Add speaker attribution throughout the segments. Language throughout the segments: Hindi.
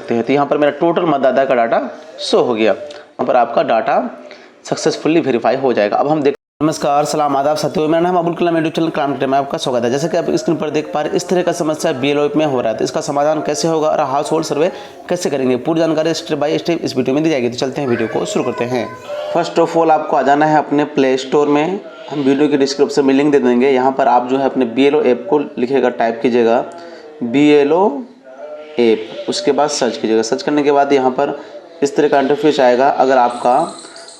Speaker 1: सकते हैं। तो यहाँ पर मेरा टोटल मतदाता का डाटा शो हो गया, यहाँ पर आपका डाटा सक्सेसफुली वेरीफाई हो जाएगा। अब हम देख नमस्कार, सलाम, आदाब साथियों, मेरा नाम Abul Kalam, YouTube channel crime time में आपका स्वागत है। जैसे कि आप स्क्रीन पर देख पा रहे हैं, इस तरह का समस्या BLO में हो रहा है, तो इसका समाधान कैसे होगा और हाउस होल्ड सर्वे कैसे करेंगे, पूरी जानकारी स्टेप बाय स्टेप इस वीडियो में दी जाएगी। तो चलते हैं, वीडियो को शुरू करते हैं। फर्स्ट ऑफ ऑल आपको आ जाना है अपने प्ले स्टोर में, हम वीडियो की डिस्क्रिप्शन में लिंक दे देंगे। यहाँ पर आप जो है अपने BLO ऐप को लिखेगा, टाइप कीजिएगा BLO ऐप, उसके बाद सर्च कीजिएगा। सर्च करने के बाद यहाँ पर इस तरह का इंटरफेस आएगा। अगर आपका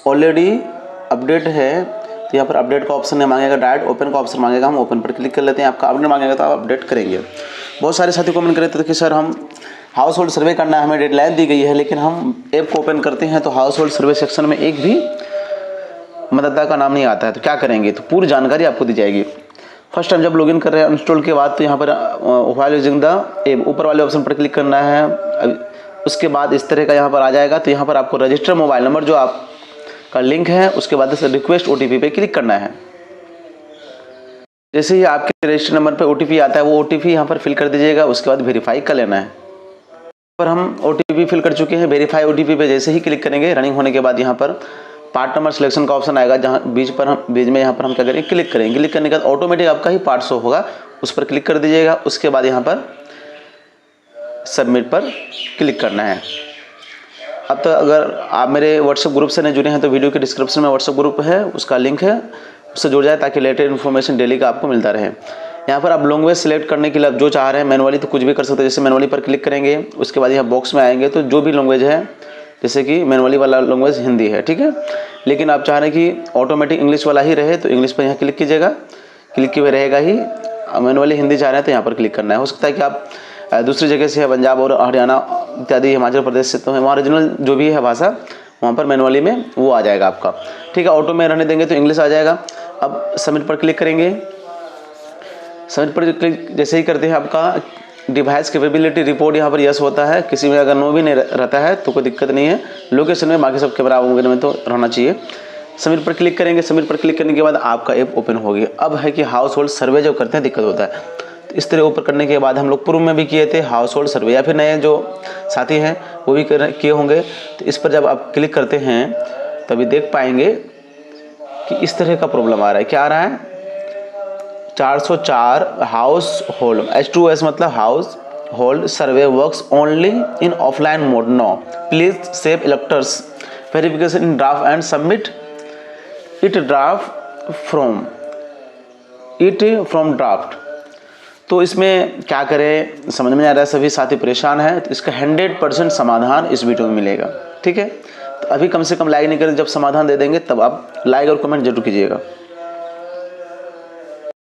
Speaker 1: ऑलरेडी अपडेट है तो यहाँ पर अपडेट का ऑप्शन नहीं मांगेगा, डायरेक्ट ओपन का ऑप्शन मांगेगा, हम ओपन पर क्लिक कर लेते हैं। आपका अपडेट मांगेगा तो आप अपडेट करेंगे। बहुत सारे साथी कमेंट कर रहे थे कि सर हम हाउस होल्ड सर्वे करना है, हमें डेडलाइन दी गई है, लेकिन हम ऐप को ओपन करते हैं तो हाउस होल्ड सर्वे सेक्शन में एक भी मतदाता का नाम नहीं आता है। तो क्या करेंगे, तो पूरी जानकारी आपको दी जाएगी। फर्स्ट टाइम जब लॉगिन कर रहे हैं इंस्टॉल के बाद, तो यहाँ पर व्हाइल यूजिंग द ऐप ऊपर वाले ऑप्शन पर क्लिक करना है। उसके बाद इस तरह का यहाँ पर आ जाएगा। तो यहाँ पर आपको रजिस्टर मोबाइल नंबर जो आप का लिंक है, उसके बाद से रिक्वेस्ट OTP पे क्लिक करना है। जैसे ही आपके रजिस्टर नंबर पे OTP आता है, वो OTP यहाँ पर फिल कर दीजिएगा। उसके बाद वेरीफाई कर लेना है। पर हम OTP फिल कर चुके हैं। वेरीफाई OTP पे जैसे ही क्लिक करेंगे, रनिंग होने के बाद यहाँ पर पार्ट नंबर सिलेक्शन का ऑप्शन आएगा, जहाँ बीच में यहाँ पर हम क्या करेंगे, क्लिक करेंगे। क्लिक करने के बाद ऑटोमेटिक आपका ही पार्ट शो होगा, उस पर क्लिक कर दीजिएगा। उसके बाद यहाँ पर सबमिट पर क्लिक करना है। अब तो अगर आप मेरे व्हाट्सएप ग्रुप से नहीं जुड़े हैं तो वीडियो के डिस्क्रिप्शन में व्हाट्सएप ग्रुप है, उसका लिंक है, उससे जुड़ जाए ताकि लेटेस्ट इन्फॉर्मेशन डेली का आपको मिलता रहे। यहाँ पर आप लैंग्वेज सेलेक्ट करने के लिए आप जो चाह रहे हैं, मैनुअली तो कुछ भी कर सकते हैं। जैसे मैनुअली पर क्लिक करेंगे, उसके बाद यहाँ बॉक्स में आएंगे तो जो भी लैंग्वेज है, जैसे कि मैनुअली वाला लैंग्वेज हिंदी है, ठीक है, लेकिन आप चाह रहे हैं कि ऑटोमेटिक इंग्लिश वाला ही रहे तो इंग्लिश पर यहाँ क्लिक कीजिएगा। क्लिक किए हुए रहेगा ही। मैनुअली हिंदी चाह रहे हैं तो यहाँ पर क्लिक करना है। हो सकता है कि आप दूसरी जगह से है, पंजाब और हरियाणा इत्यादि हिमाचल प्रदेश से, तो वहाँ ओरिजिनल जो भी है भाषा, वहाँ पर मैनुअली में वो आ जाएगा आपका, ठीक है। ऑटो में रहने देंगे तो इंग्लिश आ जाएगा। अब सबमिट पर क्लिक करेंगे। सबमिट पर क्लिक जैसे ही करते हैं, आपका डिवाइस कैपेबिलिटी रिपोर्ट यहाँ पर यस होता है। किसी में अगर नो भी नहीं रहता है तो कोई दिक्कत नहीं है। लोकेशन में बाकी सब कैमरा वगैरह में तो रहना चाहिए। सबमिट पर क्लिक करेंगे। सबमिट पर क्लिक करने के बाद आपका ऐप ओपन हो गया। अब है कि हाउस होल्ड सर्वे जब करते हैं दिक्कत होता है, तो इस तरह ऊपर करने के बाद हम लोग पूर्व में भी किए थे हाउस होल्ड सर्वे, या फिर नए जो साथी हैं वो भी किए होंगे। तो इस पर जब आप क्लिक करते हैं तभी देख पाएंगे कि इस तरह का प्रॉब्लम आ रहा है। क्या आ रहा है, 404 हाउस होल्ड, H2S मतलब household survey works only in offline mode no, please save electors verification in draft and submit it from draft. तो इसमें क्या करें समझ में नहीं आ रहा है, सभी साथी परेशान हैं। तो इसका 100% समाधान इस वीडियो में मिलेगा, ठीक है। तो अभी कम से कम लाइक नहीं करें, जब समाधान दे देंगे तब आप लाइक और कमेंट जरूर कीजिएगा।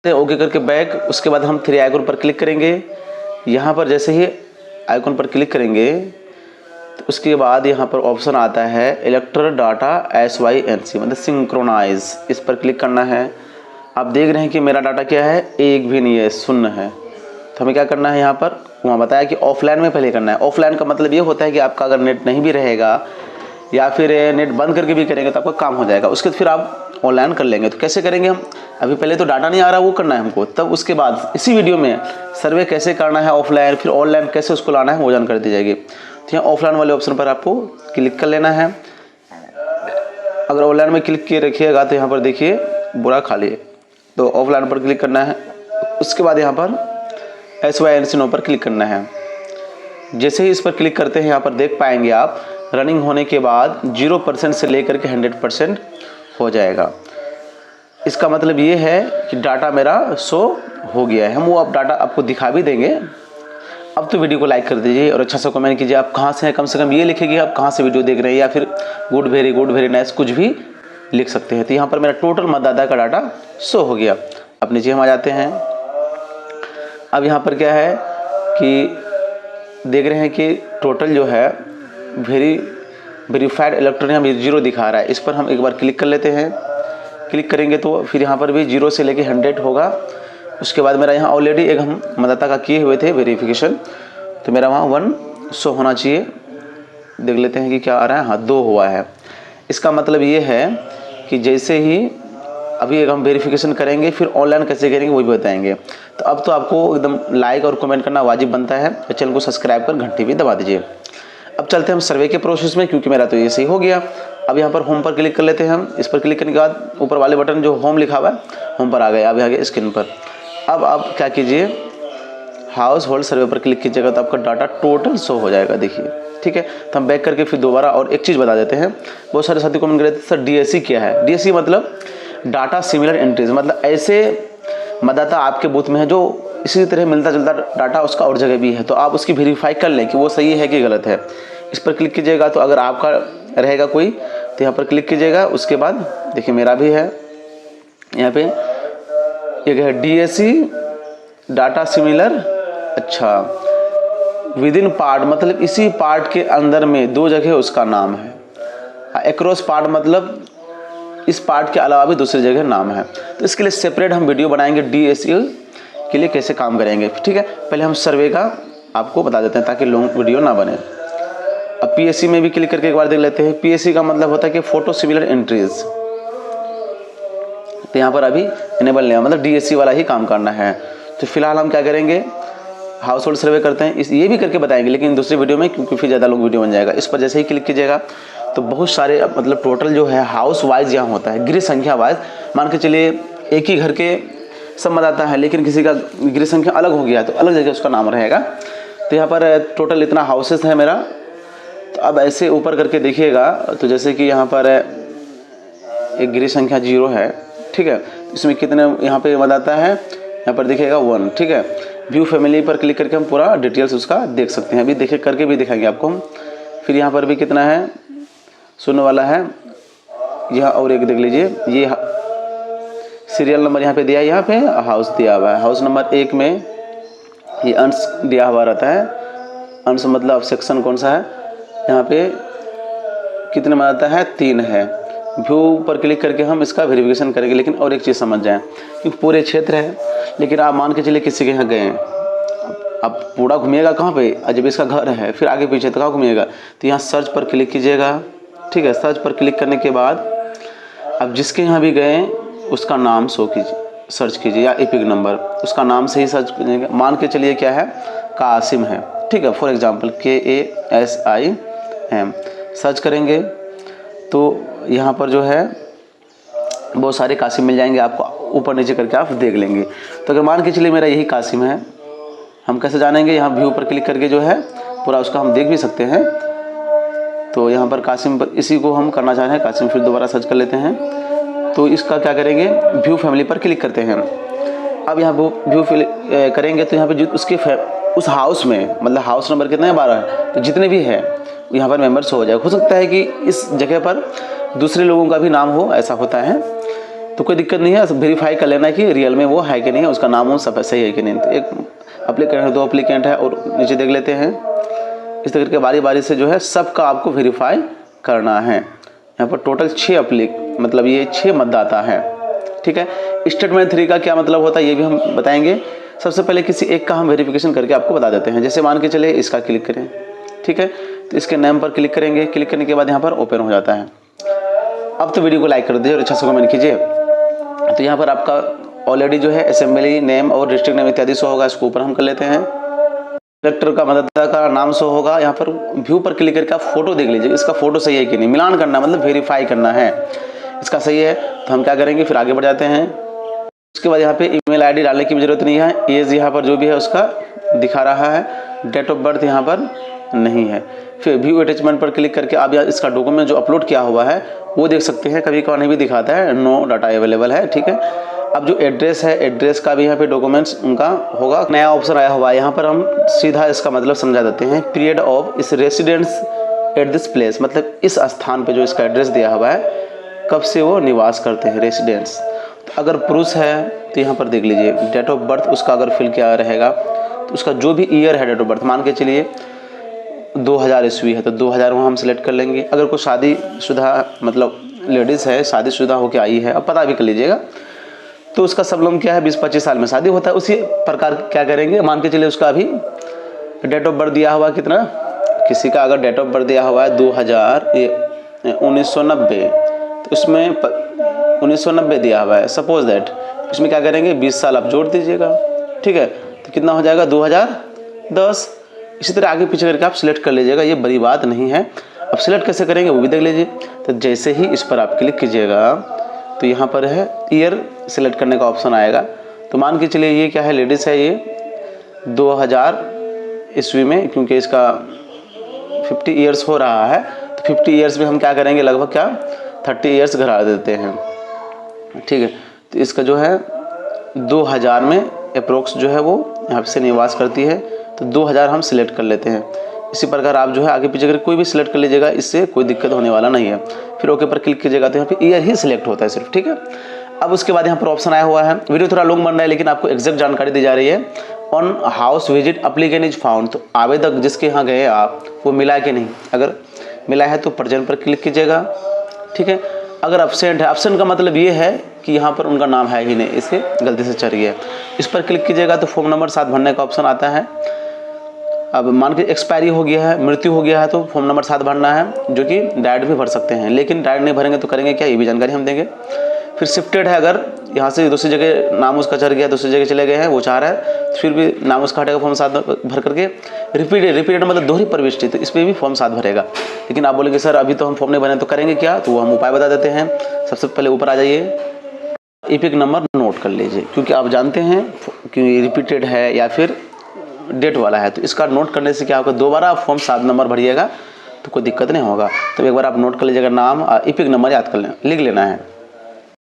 Speaker 1: ओके करके बैक, उसके बाद हम 3 आइकन पर क्लिक करेंगे। यहाँ पर जैसे ही आइकन पर क्लिक करेंगे तो उसके बाद यहाँ पर ऑप्शन आता है इलेक्ट्रल डाटा SYNC मतलब सिंक्रोनाइज, इस पर क्लिक करना है। आप देख रहे हैं कि मेरा डाटा क्या है, एक भी नहीं है, शून्य है। तो हमें क्या करना है, यहाँ पर वहाँ बताया कि ऑफलाइन में पहले करना है। ऑफलाइन का मतलब ये होता है कि आपका अगर नेट नहीं भी रहेगा या फिर नेट बंद करके भी करेंगे तो आपका काम हो जाएगा। उसके फिर आप ऑनलाइन कर लेंगे। तो कैसे करेंगे हम, अभी पहले तो डाटा नहीं आ रहा, वो करना है हमको। तब उसके बाद इसी वीडियो में सर्वे कैसे करना है ऑफलाइन, फिर ऑनलाइन कैसे उसको लाना है, वो जानकारी दी जाएगी। तो यहाँ ऑफलाइन वाले ऑप्शन पर आपको क्लिक कर लेना है। अगर ऑनलाइन में क्लिक किए रखिएगा तो यहाँ पर देखिए बुरा खाली है, तो ऑफलाइन पर क्लिक करना है। उसके बाद यहाँ पर SYNC नो पर क्लिक करना है। जैसे ही इस पर क्लिक करते हैं, यहाँ पर देख पाएंगे आप रनिंग होने के बाद 0% से लेकर के 100% हो जाएगा। इसका मतलब ये है कि डाटा मेरा शो हो गया है। हम वो अब डाटा आपको दिखा भी देंगे। अब तो वीडियो को लाइक कर दीजिए और अच्छा सा कमेंट कीजिए, आप कहाँ से हैं, कम से कम ये लिखिए आप कहाँ से वीडियो देख रहे हैं, या फिर गुड वेरी नाइस कुछ भी लिख सकते हैं। तो यहाँ पर मेरा टोटल मतदाता का डाटा शो हो गया। अब नीचे हम आ जाते हैं। अब यहाँ पर क्या है कि देख रहे हैं कि टोटल जो है वेरीफाइड इलेक्ट्रॉनिक हमें 0 दिखा रहा है। इस पर हम एक बार क्लिक कर लेते हैं। क्लिक करेंगे तो फिर यहाँ पर भी 0 से लेके 100 होगा। उसके बाद मेरा यहाँ ऑलरेडी एक हम मतदाता का किए हुए थे वेरिफिकेशन, तो मेरा वहाँ 1 शो होना चाहिए। देख लेते हैं कि क्या आ रहा है। हाँ, 2 हुआ है। इसका मतलब ये है कि जैसे ही अभी एक हम वेरिफिकेशन करेंगे, फिर ऑनलाइन कैसे करेंगे वो भी बताएंगे। तो अब तो आपको एकदम लाइक और कमेंट करना वाजिब बनता है। चैनल को सब्सक्राइब कर घंटी भी दबा दीजिए। अब चलते हैं हम सर्वे के प्रोसेस में, क्योंकि मेरा तो ये सही हो गया। अब यहाँ पर होम पर क्लिक कर लेते हैं हम। इस पर क्लिक करने के बाद ऊपर वाले बटन जो होम लिखा हुआ है, होम पर आ गए, अब आ गए स्क्रीन पर। अब आप क्या कीजिए, हाउस होल्ड सर्वे पर क्लिक कीजिएगा तो आपका डाटा टोटल शो हो जाएगा, देखिए, ठीक है। तो हम बैक करके फिर दोबारा और एक चीज़ बता देते हैं। बहुत सारे साथी कमेंट कर रहे थे सर DSC क्या है। DSC मतलब डाटा सिमिलर एंट्रीज, मतलब ऐसे मतदाता आपके बूथ में है जो इसी तरह मिलता जुलता डाटा उसका और जगह भी है, तो आप उसकी वेरीफाई कर लें कि वो सही है कि गलत है। इस पर क्लिक कीजिएगा तो अगर आपका रहेगा कोई तो यहाँ पर क्लिक कीजिएगा। उसके बाद देखिए मेरा भी है, यहाँ पे एक है DSC डाटा सिमिलर, अच्छा, विद इन पार्ट मतलब इसी पार्ट के अंदर में 2 जगह उसका नाम है। एक्रॉस पार्ट मतलब इस पार्ट के अलावा भी दूसरी जगह नाम है। तो इसके लिए सेपरेट हम वीडियो बनाएंगे DSC के लिए कैसे काम करेंगे, ठीक है। पहले हम सर्वे का आपको बता देते हैं ताकि लॉन्ग वीडियो ना बने। अब PSC में भी क्लिक करके एक बार देख लेते हैं। PSC का मतलब होता है कि फोटो सिमिलर एंट्रीज, तो यहाँ पर अभी इनेबल नहीं है, मतलब DSC वाला ही काम करना है। तो फिलहाल हम क्या करेंगे, हाउस होल्ड सर्वे करते हैं। ये भी करके बताएंगे लेकिन दूसरी वीडियो में, क्योंकि फिर ज़्यादा लोग वीडियो बन जाएगा। इस पर जैसे ही क्लिक कीजिएगा तो बहुत सारे मतलब टोटल जो है हाउस वाइज यहाँ होता है, गृह संख्या वाइज। मान के चलिए एक ही घर के सब मतदाता है लेकिन किसी का गृह संख्या अलग हो गया तो अलग जगह उसका नाम रहेगा। तो यहाँ पर टोटल इतना हाउसेस है मेरा। तो अब ऐसे ऊपर करके देखिएगा तो जैसे कि यहाँ पर एक गृह संख्या 0 है, ठीक है। इसमें कितने यहाँ पे मतदाता है, यहाँ पर देखिएगा 1, ठीक है। व्यू फैमिली पर क्लिक करके हम पूरा डिटेल्स उसका देख सकते हैं। अभी देखिए करके भी दिखाएंगे आपको हम। फिर यहाँ पर भी कितना है, 0 वाला है यहाँ, और एक देख लीजिए, ये सीरियल नंबर यहाँ पे दिया है, यहाँ पे हाउस दिया हुआ है। हाउस नंबर 1 में ये अंश दिया हुआ रहता है। अंश मतलब सेक्शन कौन सा है, यहाँ पे कितने में आता है, 3 है। व्यू पर क्लिक करके हम इसका वेरिफिकेशन करेंगे। लेकिन और एक चीज़ समझ जाएं, क्योंकि पूरे क्षेत्र है, लेकिन आप मान के चलिए किसी के यहाँ गए हैं, अब पूरा घूमिएगा कहाँ पे, जब इसका घर है फिर आगे पीछे तो कहाँ घूमिएगा। तो यहाँ सर्च पर क्लिक कीजिएगा, ठीक है। सर्च पर क्लिक करने के बाद अब जिसके यहाँ भी गए उसका नाम शो कीजिए, सर्च कीजिए, या एपिक नंबर उसका नाम से ही सर्च कीजिएगा। मान के चलिए क्या है, कासिम है, ठीक है, फॉर एग्जांपल KASIM सर्च करेंगे तो यहाँ पर जो है बहुत सारे कासिम मिल जाएंगे आपको, ऊपर नीचे करके आप देख लेंगे। तो अगर मान के चलिए मेरा यही कासिम है, हम कैसे जानेंगे, यहाँ व्यू पर क्लिक करके जो है पूरा उसका हम देख भी सकते हैं। तो यहाँ पर कासिम पर इसी को हम करना चाह रहे हैं, कासिम, फिर दोबारा सर्च कर लेते हैं। तो इसका क्या करेंगे, व्यू फैमिली पर क्लिक करते हैं। अब यहाँ व्यू करेंगे तो यहाँ पे उसके उस हाउस में, मतलब हाउस नंबर कितना है, 12 है, तो जितने भी है यहाँ पर मेंबर्स हो जाए। हो सकता है कि इस जगह पर दूसरे लोगों का भी नाम हो, ऐसा होता है, तो कोई दिक्कत नहीं है। वेरीफाई कर लेना कि रियल में वो है कि नहीं, उसका नाम हो सब सही है कि नहीं। तो एक अप्लीकेंट है, 2 अप्लीकेंट है, और नीचे देख लेते हैं। इस तरह के बारी बारी से जो है सबका आपको वेरीफाई करना है। यहाँ पर टोटल 6 मतलब ये 6 मतदाता है, ठीक है। स्टेटमेंट 3 का क्या मतलब होता है ये भी हम बताएंगे। सबसे पहले किसी एक का हम वेरिफिकेशन करके आपको बता देते हैं। जैसे मान के चले इसका क्लिक करें, ठीक है, तो इसके नेम पर क्लिक करेंगे। क्लिक करने के बाद यहाँ पर ओपन हो जाता है। अब तो वीडियो को लाइक कर दीजिए और अच्छा से कमेंट कीजिए। तो यहाँ पर आपका ऑलरेडी जो है असेंबली नेम और डिस्ट्रिक्ट नेम इत्यादि शो होगा, इसको ऊपर हम कर लेते हैं। कलेक्टर का मतदाता का नाम शो होगा। यहाँ पर व्यू पर क्लिक करके आप फोटो देख लीजिए, इसका फोटो सही है कि नहीं, मिलान करना मतलब वेरीफाई करना है, इसका सही है तो हम क्या करेंगे, फिर आगे बढ़ जाते हैं। उसके बाद यहाँ पे ईमेल आईडी डालने की भी जरूरत नहीं है। एज यहाँ पर जो भी है उसका दिखा रहा है, डेट ऑफ बर्थ यहाँ पर नहीं है। फिर व्यू अटैचमेंट पर क्लिक करके आप इसका डॉक्यूमेंट जो अपलोड किया हुआ है वो देख सकते हैं। कभी कभार नहीं भी दिखाता है, नो डाटा अवेलेबल है, ठीक है। अब जो एड्रेस है, एड्रेस का भी यहाँ पे डॉक्यूमेंट्स उनका होगा। नया ऑप्शन आया हुआ है, यहाँ पर हम सीधा इसका मतलब समझा देते हैं। पीरियड ऑफ इस रेसिडेंस एट दिस प्लेस, मतलब इस स्थान पे जो इसका एड्रेस दिया हुआ है कब से वो निवास करते हैं, रेसिडेंस। तो अगर पुरुष है तो यहाँ पर देख लीजिए डेट ऑफ बर्थ उसका अगर फिल किया रहेगा तो उसका जो भी ईयर है डेट ऑफ बर्थ, मान के चलिए 2000 ईस्वी है तो 2000 वहाँ हम सेलेक्ट कर लेंगे। अगर कोई शादीशुदा मतलब लेडीज़ है, शादीशुदा होकर आई है, अब पता भी कर लीजिएगा, तो उसका सबलम क्या है, 20-25 साल में शादी होता है। उसी प्रकार क्या करेंगे, मान के चलिए उसका अभी डेट ऑफ बर्थ दिया हुआ कितना, किसी का अगर डेट ऑफ बर्थ दिया हुआ है 1990 तो उसमें 1990 दिया हुआ है सपोज दैट, इसमें क्या करेंगे 20 साल आप जोड़ दीजिएगा, ठीक है, तो कितना हो जाएगा 2010। इसी तरह आगे पीछे करके आप सिलेक्ट कर लीजिएगा, ये बड़ी बात नहीं है। अब सिलेक्ट कैसे करेंगे वो भी देख लीजिए। तो जैसे ही इस पर आप क्लिक कीजिएगा तो यहाँ पर है ईयर सिलेक्ट करने का ऑप्शन आएगा। तो मान के चलिए ये क्या है, लेडीज़ है, ये 2000 ईस्वी में, क्योंकि इसका 50 ईयर्स हो रहा है, तो 50 ईयर्स में हम क्या करेंगे, लगभग क्या 30 ईयर्स घटा देते हैं, ठीक है। तो इसका जो है 2000 में अप्रोक्स जो है वो यहाँ से निवास करती है, तो 2000 हम सिलेक्ट कर लेते हैं। इसी प्रकार आप जो है आगे पीछे करके कोई भी सिलेक्ट कर लीजिएगा, इससे कोई दिक्कत होने वाला नहीं है। फिर ओके पर क्लिक कीजिएगा तो यहाँ पे ईयर ही सिलेक्ट होता है सिर्फ, ठीक है। अब उसके बाद यहाँ पर ऑप्शन आया हुआ है, वीडियो थोड़ा लॉन्ग बन रहा है लेकिन आपको एग्जैक्ट जानकारी दी जा रही है। On house visit application is found, तो आवेदक जिसके यहाँ गए आप वो मिला कि नहीं, अगर मिला है तो प्रेजेंट पर क्लिक कीजिएगा, ठीक है। अगर एब्सेंट है, एब्सेंट का मतलब ये है कि यहाँ पर उनका नाम है ही नहीं, इसे गलती से चढ़ गया, इस पर क्लिक कीजिएगा तो फॉर्म नंबर 7 भरने का ऑप्शन आता है। अब मान के एक्सपायरी हो गया है, मृत्यु हो गया है, तो फॉर्म नंबर 7 भरना है, जो कि डायरेक्ट भी भर सकते हैं, लेकिन डायरेक्ट नहीं भरेंगे तो करेंगे क्या, ये भी जानकारी हम देंगे। फिर शिफ्टेड है, अगर यहाँ से दूसरी जगह नाम उसका चढ़ गया, दूसरी जगह चले गए हैं, वो चाह रहा है, फिर भी नाम उसका हटेगा, फॉर्म 7 भर करके। रिपीटेड मतलब दोहरी प्रविष्टि, तो इस पर भी फॉर्म 7 भरेगा। लेकिन आप बोलेंगे सर अभी तो हम फॉर्म नहीं भरे तो करेंगे क्या, तो वो हम उपाय बता देते हैं। सबसे पहले ऊपर आ जाइए, इपिक नंबर नोट कर लीजिए, क्योंकि आप जानते हैं कि रिपीटेड है या फिर डेट वाला है, तो इसका नोट करने से क्या होगा, दोबारा आप फॉर्म 7 नंबर भरिएगा तो कोई दिक्कत नहीं होगा। तो एक बार आप नोट कर लीजिएगा, नाम और इपिक नंबर याद कर लेना, लिख लेना है।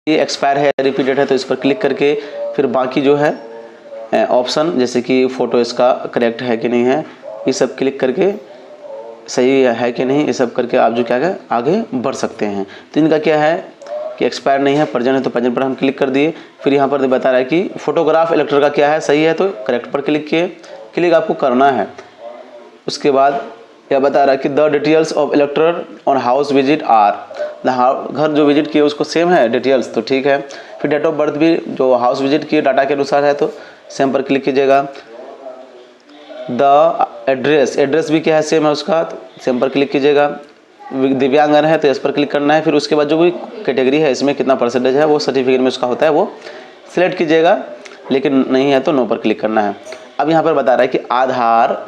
Speaker 1: ये एक्सपायर है, रिपीटेड है, तो इस पर क्लिक करके फिर बाकी जो है ऑप्शन, जैसे कि फ़ोटो इसका करेक्ट है कि नहीं है, ये सब क्लिक करके सही है कि नहीं, ये सब करके आप जो क्या है आगे बढ़ सकते हैं। तो इनका क्या है कि एक्सपायर नहीं है, प्रेजेंट है, तो प्रेजेंट पर हम क्लिक कर दिए। फिर यहाँ पर बता रहा है कि फोटोग्राफ इलेक्टर का क्या है, सही है, तो करेक्ट पर क्लिक किए, क्लिक आपको करना है। उसके बाद यह बता रहा है कि the details of इलेक्टर on house visit are, घर जो विजिट किए उसको सेम है डिटेल्स, तो ठीक है। फिर डेट ऑफ बर्थ भी जो हाउस विजिट किए डाटा के अनुसार है, तो सेम पर क्लिक कीजिएगा। द एड्रेस भी क्या है, सेम है उसका, तो सेम पर क्लिक कीजिएगा। दिव्यांगन है तो इस पर क्लिक करना है। फिर उसके बाद जो भी कैटेगरी है इसमें कितना परसेंटेज है वो सर्टिफिकेट में उसका होता है, वो सिलेक्ट कीजिएगा, लेकिन नहीं है तो नो पर क्लिक करना है। अब यहाँ पर बता रहा है कि आधार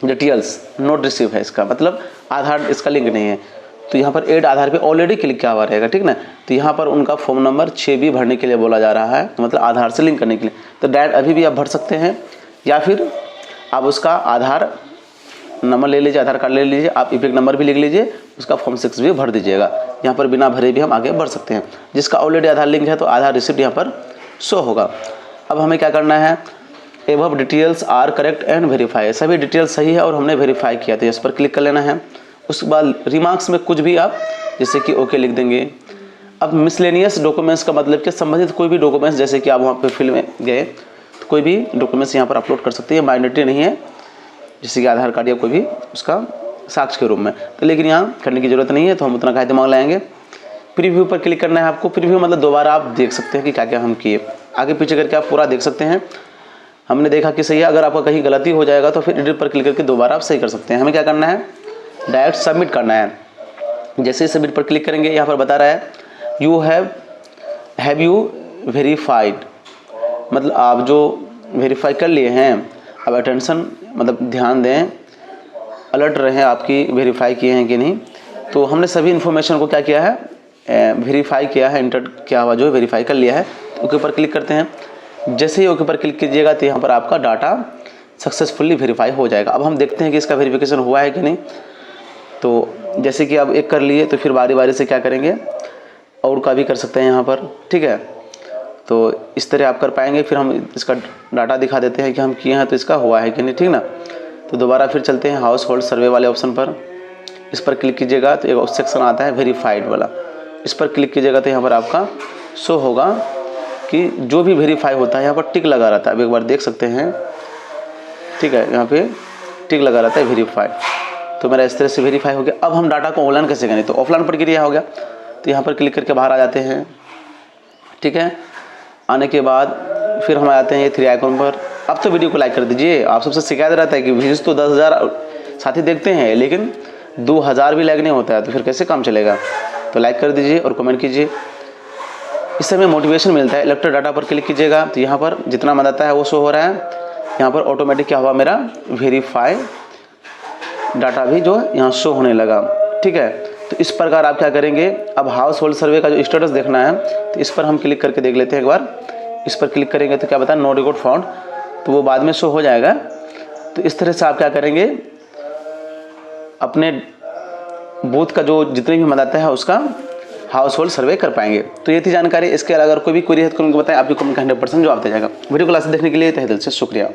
Speaker 1: डिटेल्स नोट रिसीव है, इसका मतलब आधार इसका लिंक नहीं है, तो यहाँ पर ऐड आधार पे ऑलरेडी क्लिक किया हुआ रहेगा, ठीक ना। तो यहाँ पर उनका फॉर्म नंबर 6 भी भरने के लिए बोला जा रहा है, तो मतलब आधार से लिंक करने के लिए, तो डायरेक्ट अभी भी आप भर सकते हैं, या फिर आप उसका आधार नंबर ले लीजिए, आधार कार्ड ले लीजिए, आप इपिक नंबर भी लिख लीजिए, उसका फॉर्म 6 भी भर दीजिएगा। यहाँ पर बिना भरे भी हम आगे बढ़ सकते हैं। जिसका ऑलरेडी आधार लिंक है तो आधार रिसिप्ट यहाँ पर शो होगा। अब हमें क्या करना है, above details are correct and verify, सभी डिटेल्स सही है और हमने वेरीफाई किया, तो इस पर क्लिक कर लेना है। उसके बाद रिमार्क्स में कुछ भी आप जैसे कि ओके लिख देंगे। अब मिसलेनियस डॉक्यूमेंट्स का मतलब कि संबंधित कोई भी डॉक्यूमेंट्स, जैसे कि आप वहाँ पे फिल में गए तो कोई भी डॉक्यूमेंट्स यहाँ पर अपलोड कर सकते हैं, माइनॉरिटी नहीं है, जैसे कि आधार कार्ड या कोई भी उसका साक्ष्य के रूप में, तो लेकिन यहाँ करने की जरूरत नहीं है, तो हम उतना का दिमाग लाएंगे। प्रीव्यू पर क्लिक करना है आपको। प्रीव्यू मतलब दोबारा आप देख सकते हैं कि क्या क्या हम किए, आगे पीछे करके आप पूरा देख सकते हैं। हमने देखा कि सही है, अगर आपका कहीं गलती हो जाएगा तो फिर एडिट पर क्लिक करके दोबारा आप सही कर सकते हैं। हमें क्या करना है, डायरेक्ट सबमिट करना है। जैसे ही सबमिट पर क्लिक करेंगे यहाँ पर बता रहा है यू हैव यू वेरीफाइड, मतलब आप जो वेरीफाई कर लिए हैं। अब अटेंशन मतलब ध्यान दें, अलर्ट रहें आपकी वेरीफाई किए हैं कि नहीं। तो हमने सभी इन्फॉर्मेशन को क्या किया है, वेरीफाई किया है, इंटर किया हुआ जो है वेरीफाई कर लिया है। ओके पर क्लिक करते हैं। जैसे ही ओके पर क्लिक कीजिएगा तो यहाँ पर आपका डाटा सक्सेसफुली वेरीफाई हो जाएगा। अब हम देखते हैं कि इसका वेरिफिकेशन हुआ है कि नहीं। तो जैसे कि अब एक कर लिए तो फिर बारी बारी से क्या करेंगे, और का भी कर सकते हैं यहाँ पर, ठीक है। तो इस तरह आप कर पाएंगे। फिर हम इसका डाटा दिखा देते हैं कि हम किए हैं तो इसका हुआ है कि नहीं, ठीक ना। तो दोबारा फिर चलते हैं हाउस होल्ड सर्वे वाले ऑप्शन पर, इस पर क्लिक कीजिएगा तो एक सेक्शन आता है वेरीफाइड वाला, इस पर क्लिक कीजिएगा तो यहाँ पर आपका शो होगा कि जो भी वेरीफाई होता है यहाँ पर टिक लगा रहता है। अब एक बार देख सकते हैं, ठीक है, यहाँ पे टिक लगा रहता है वेरीफाइड। तो मेरा इस तरह से वेरीफाई हो गया। अब हम डाटा को ऑनलाइन कैसे करें, तो ऑफलाइन प्रक्रिया हो गया। तो यहाँ पर क्लिक करके बाहर आ जाते हैं, ठीक है। आने के बाद फिर हम आते हैं ये 3 आइकॉन पर। अब तो वीडियो को लाइक कर दीजिए। आप सबसे शिकायत रहता है कि व्यूज़ तो 10,000 साथी देखते हैं लेकिन 2,000 भी लाइक नहीं होता है, तो फिर कैसे काम चलेगा। तो लाइक कर दीजिए और कमेंट कीजिए, इससे हमें मोटिवेशन मिलता है। इलेक्टर डाटा पर क्लिक कीजिएगा तो यहाँ पर जितना मत आता है वो शो हो रहा है। यहाँ पर ऑटोमेटिक क्या हुआ, मेरा वेरीफाई डाटा भी जो यहाँ शो होने लगा। ठीक है, तो इस प्रकार आप क्या करेंगे, अब हाउस होल्ड सर्वे का जो स्टेटस देखना है तो इस पर हम क्लिक करके देख लेते हैं एक बार। इस पर क्लिक करेंगे तो क्या बता, नो रिकॉर्ड फाउंड, तो वो बाद में शो हो जाएगा। तो इस तरह से आप क्या करेंगे, अपने बूथ का जो जितने भी मतदाता है उसका हाउस होल्ड सर्वे कर पाएंगे। तो ये थी जानकारी। इसके अलावा अगर कोई भी क्वेरी है तो उनको बताएं, आपकी कमेंट का 100% जवाब दिया जाएगा। वीडियो क्लास देखने के लिए तहे दिल से शुक्रिया।